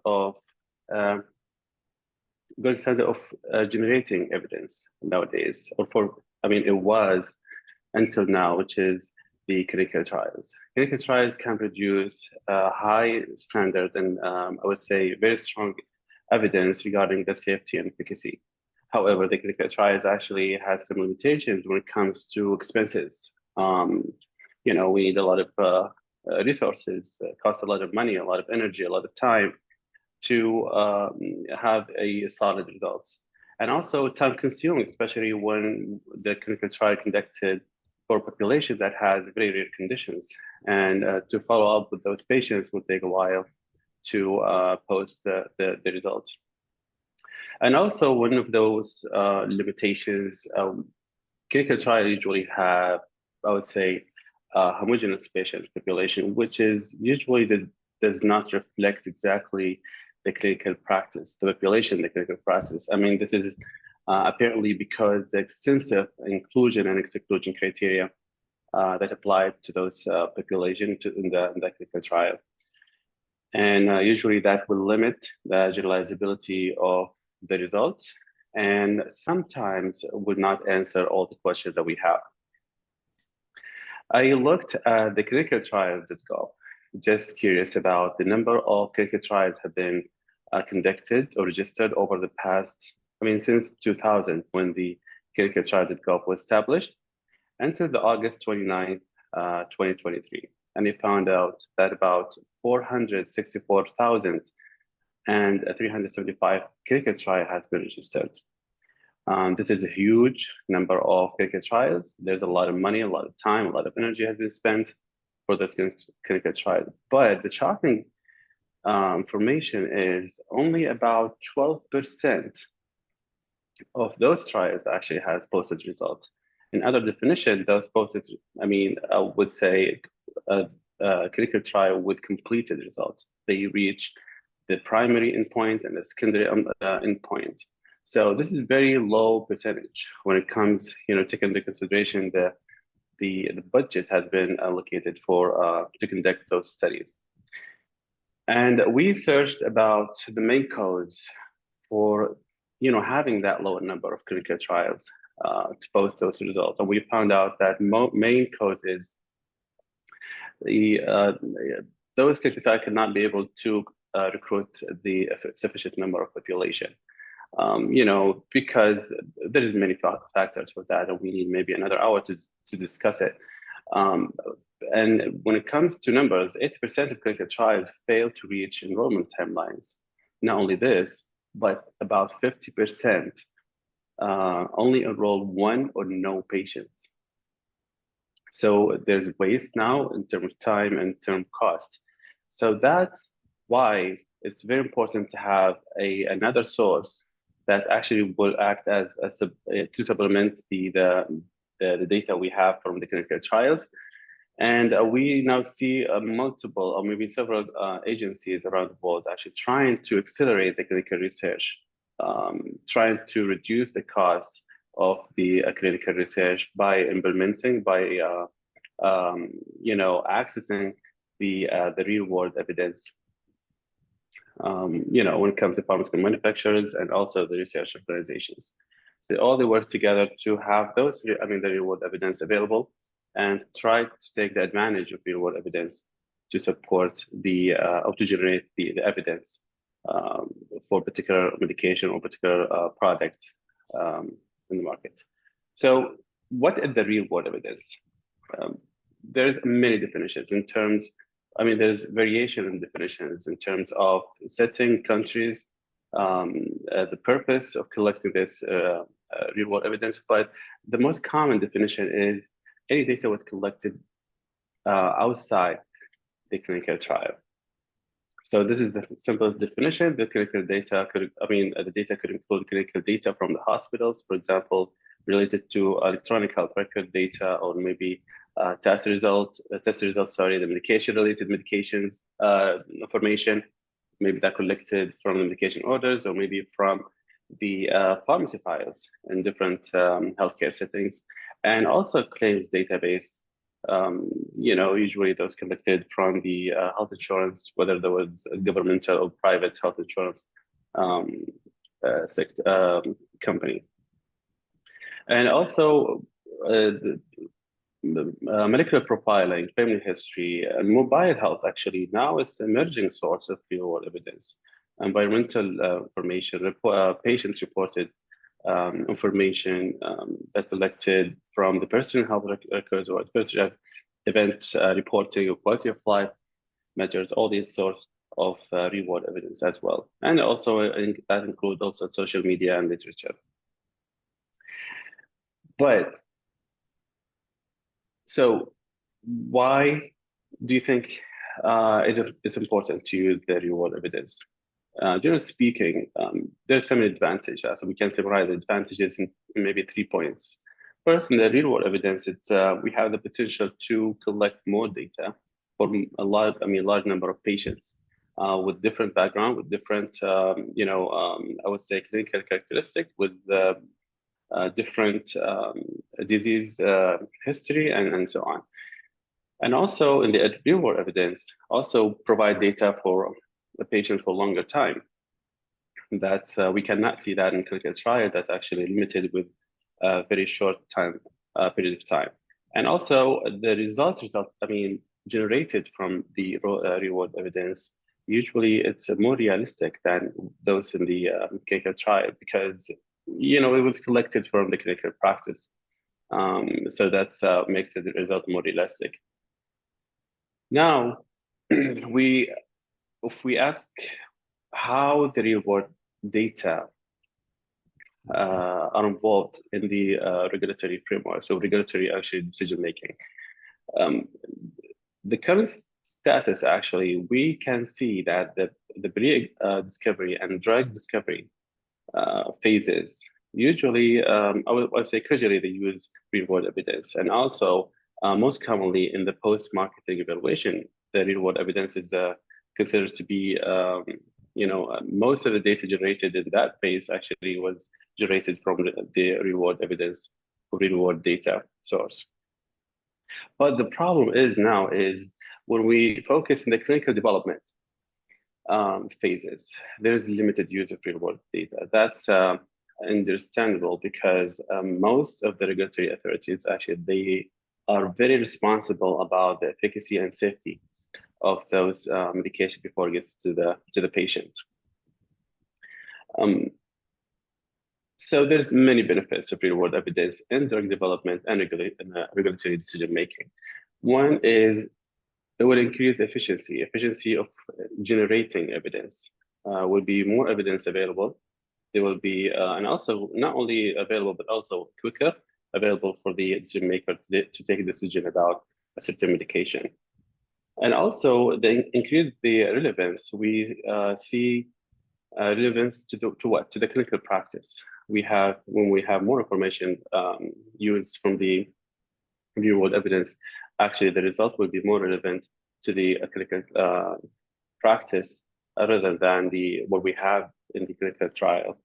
of uh, gold standard of generating evidence nowadays, it was until now, which is the clinical trials. Clinical trials can produce a high standard and I would say very strong evidence regarding the safety and efficacy. However, the clinical trials actually has some limitations when it comes to expenses. We need a lot of resources, cost a lot of money, a lot of energy, a lot of time to have a solid results. And also time consuming, especially when the clinical trial conducted for a population that has very rare conditions. And to follow up with those patients would take a while to post the results. And also one of those limitations, clinical trials usually have, I would say, homogeneous patient population, which is usually does not reflect exactly the clinical practice, the population, the clinical practice. I mean, this is apparently because the extensive inclusion and exclusion criteria that apply to those population in the clinical trial. And usually that will limit the generalizability of the results and sometimes would not answer all the questions that we have. I looked at the clinicaltrials.gov, just curious about the number of clinical trials have been conducted or registered over the past, since 2000 when the clinicaltrials.gov was established until the August 29th, 2023. And they found out that about 464,375 clinical trials has been registered. This is a huge number of clinical trials. There's a lot of money, a lot of time, a lot of energy has been spent for this clinical trial. But the shocking information is only about 12% of those trials actually has posted results. In other definition, those posted, I would say a clinical trial with completed results. They reach the primary endpoint and the secondary endpoint. So this is very low percentage when it comes, taking into consideration the budget has been allocated for to conduct those studies. And we searched about the main codes for, having that lower number of clinical trials to post those results. And we found out that main code is those clinical trials cannot be able to recruit the sufficient number of population. Because there's many factors for that, and we need maybe another hour to discuss it. And when it comes to numbers, 80% of clinical trials fail to reach enrollment timelines. Not only this, but about 50% only enroll one or no patients. So there's waste now in terms of time and term of cost. So that's why it's very important to have another source that actually will act as to supplement the data we have from the clinical trials. And we now see multiple or maybe several agencies around the world actually trying to accelerate the clinical research, trying to reduce the cost of the clinical research by implementing, by accessing the real world evidence. When it comes to pharmaceutical manufacturers and also the research organizations. So all they work together to have those, the real world evidence available and try to take the advantage of real world evidence to support or to generate the evidence for particular medication or particular product in the market. So what is the real world evidence? There's many definitions in terms, there's variation in definitions in terms of setting, countries, the purpose of collecting this real world evidence, but the most common definition is any data was collected outside the clinical trial. So this is the simplest definition. The clinical data could, the data could include clinical data from the hospitals, for example, related to electronic health record data, or maybe test results, the medication-related medications information, maybe that collected from the medication orders, or maybe from the pharmacy files in different healthcare settings, and also claims database usually those collected from the health insurance, whether there was a governmental or private health insurance um, company. And also the molecular profiling, family history, and mobile health actually now is an emerging source of real-world evidence. Environmental information, patients reported information that collected from the personal health records or personal event reporting or quality of life measures, all these sorts of real-world evidence as well. And also that includes also social media and literature. But so why do you think it's important to use the real-world evidence? Generally speaking, there's some advantages. So we can summarize the advantages in maybe 3 points. First, in the real-world evidence, we have the potential to collect more data from large number of patients with different background, with different, I would say, clinical characteristics, with different disease history, and so on. And also in the real-world evidence, also provide data for the patient for longer time. That we cannot see that in clinical trial. That's actually limited with a very short time period of time. And also the results, generated from the real-world evidence, usually it's more realistic than those in the clinical trial because it was collected from the clinical practice. So that makes the result more realistic. Now, if we ask how the real-world data are involved in the regulatory framework, so regulatory actually decision-making. The current status, actually, we can see that the pre-discovery and drug discovery phases, usually, I would say gradually they use real-world evidence. And also, most commonly in the post-marketing evaluation, the real-world evidence is considered to be, most of the data generated in that phase actually was generated from the real-world evidence, real-world data source. But the problem is now is when we focus in the clinical development phases, there's limited use of real-world data. That's understandable because most of the regulatory authorities actually, they are very responsible about the efficacy and safety of those medication before it gets to the patient. So there's many benefits of real-world evidence in drug development and regulatory decision-making. One is it will increase efficiency of generating evidence. Will be more evidence available. There will be, and also not only available, but also quicker available for the decision maker to take a decision about a certain medication. And also they increase the relevance. We see relevance to what? To the clinical practice. When we have more information used from the real-world evidence, actually the result will be more relevant to the clinical practice rather than what we have in the clinical trial.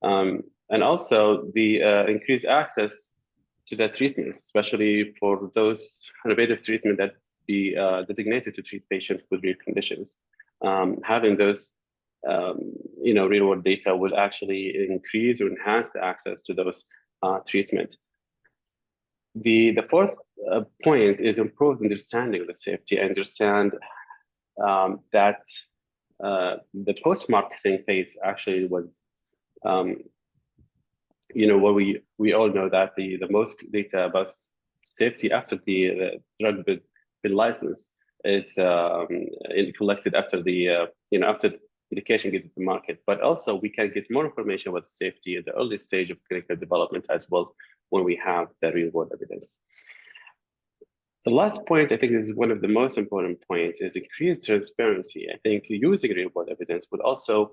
And also the increased access to the treatments, especially for those innovative treatment that be designated to treat patients with rare conditions. Having those real-world data will actually increase or enhance the access to those treatment. The fourth point is improved understanding of the safety. Understand that the post-marketing phase actually was, what we all know that the most data about safety after the drug been licensed, it's collected after the after medication gets to the market. But also we can get more information about safety at the early stage of clinical development as well when we have the real-world evidence. The last point, I think, is one of the most important points, is increased transparency. I think using real-world evidence would also,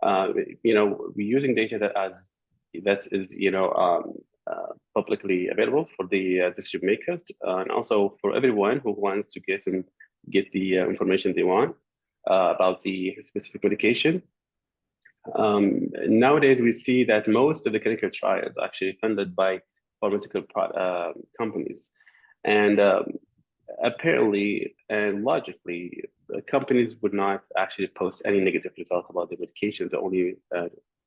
we're using data that is publicly available for the decision makers, and also for everyone who wants to get the information they want about the specific medication. Nowadays, we see that most of the clinical trials are actually funded by pharmaceutical companies. And apparently and logically, companies would not actually post any negative results about the medication. They only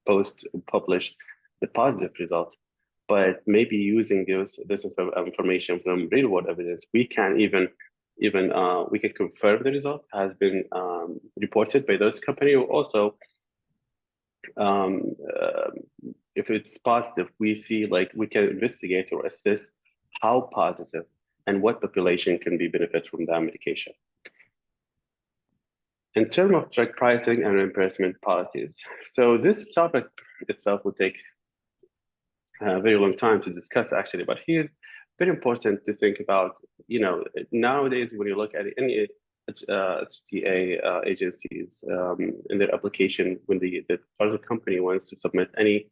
publish the positive result. But maybe using this information from real world evidence, we can we can confirm the result has been reported by those companies. Also, um, uh, if it's positive, we see like we can investigate or assess how positive and what population can be benefit from that medication. In terms of drug pricing and reimbursement policies, so this topic itself will take a very long time to discuss actually, but here, very important to think about, nowadays when you look at any HTA agencies in their application, when the pharmaceutical company wants to submit any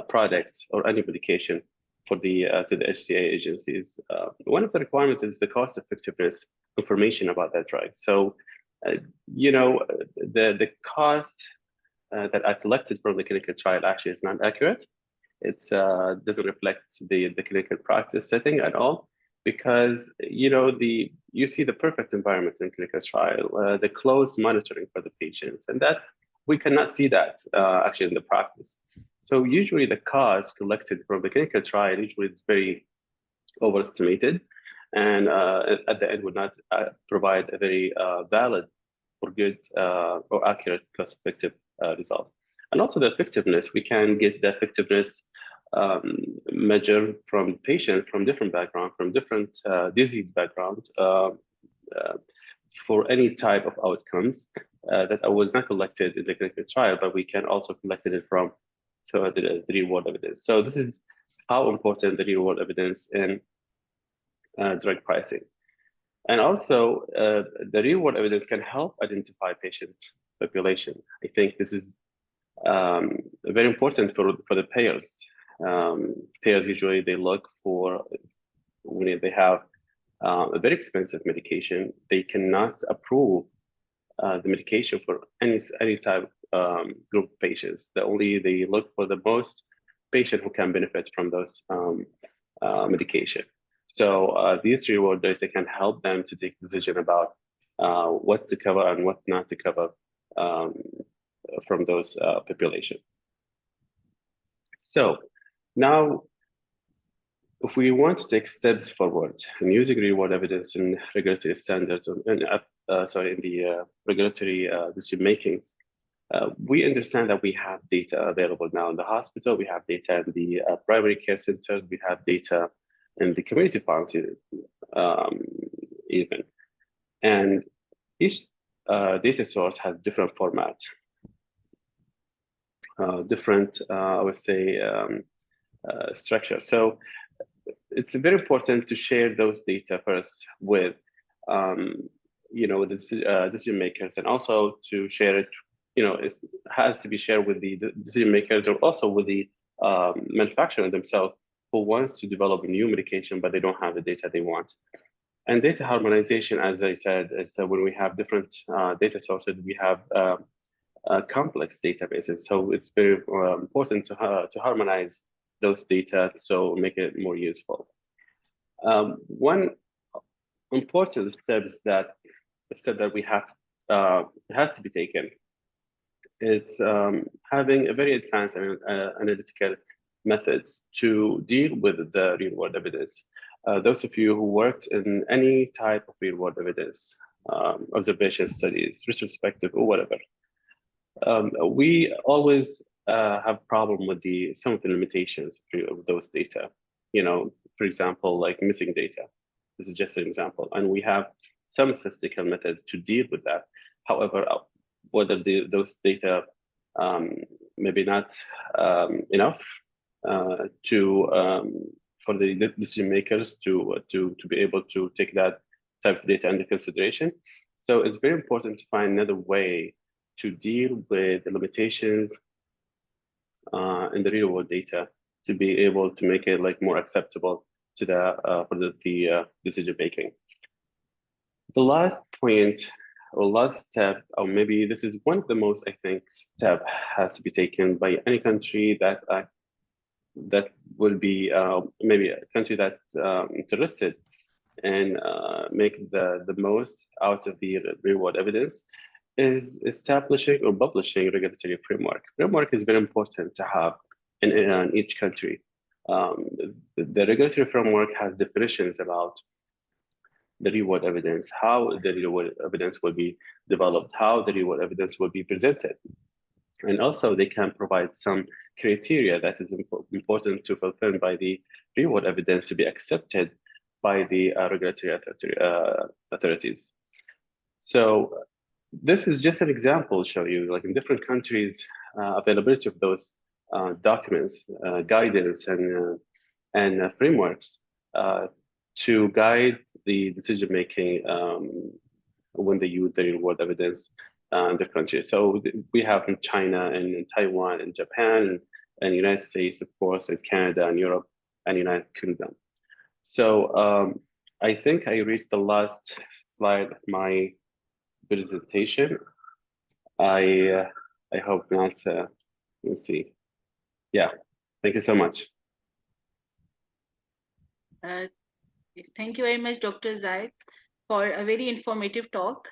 product or any medication for to the HTA agencies, one of the requirements is the cost effectiveness information about that drug. So, the cost that I collected from the clinical trial actually is not accurate. It doesn't reflect the clinical practice setting at all, because you see the perfect environment in clinical trial, the close monitoring for the patients, and we cannot see that actually in the practice. So usually the cost collected from the clinical trial usually is very overestimated, and at the end would not provide a very valid or good or accurate cost-effective result. And also the effectiveness, we can get the effectiveness measured from patient from different background, from different disease background for any type of outcomes that was not collected in the clinical trial, but we can also collect it from the real world evidence. So this is how important the real world evidence in drug pricing. And also, the real world evidence can help identify patient population. I think this is very important for the payers. Payers usually they look for when they have a very expensive medication, they cannot approve the medication for any type group of patients. They look for the most patient who can benefit from those medication. So these reward data can help them to take decision about what to cover and what not to cover from those population. So now, if we want to take steps forward in using real-world evidence in regulatory standards, in the regulatory decision makings, we understand that we have data available now in the hospital, we have data in the primary care centers, we have data in the community pharmacy even. And each data source has different formats, different, I would say, structure. So it's very important to share those data first with, the decision makers, and also to share it, it has to be shared with the decision makers or also with the manufacturer themselves who wants to develop a new medication, but they don't have the data they want. And data harmonization, as I said, is when we have different data sources, we have complex databases. So it's very important to harmonize those data, so make it more useful. One important step that we have has to be taken. It's having a very advanced analytical methods to deal with the real-world evidence. Those of you who worked in any type of real-world evidence, observation studies, retrospective, or whatever, we always have problem with some of the limitations of those data. For example, like missing data. This is just an example, and we have some statistical methods to deal with that. However, whether those data maybe not enough for the decision makers to be able to take that type of data into consideration. So it's very important to find another way to deal with the limitations in the real world data to be able to make it like more acceptable to for the decision making. The last point or last step, or maybe this is one of the most, I think, step has to be taken by any country that will be maybe a country that's interested and make the most out of the real world evidence is establishing or publishing regulatory framework. Framework is very important to have in each country. The regulatory framework has definitions about the real world evidence, how the real world evidence will be developed, how the real world evidence will be presented. And also they can provide some criteria that is important to fulfill by the real world evidence to be accepted by the regulatory authorities. So this is just an example to show you, like in different countries, availability of those documents, guidance, and frameworks to guide the decision making when they use the real world evidence in the country. So we have in China and in Taiwan and Japan and United States, of course, and Canada and Europe and United Kingdom. So I think I reached the last slide of my presentation. I hope not. Let's see. Yeah, thank you so much. Thank you very much, Dr. Zaid, for a very informative talk.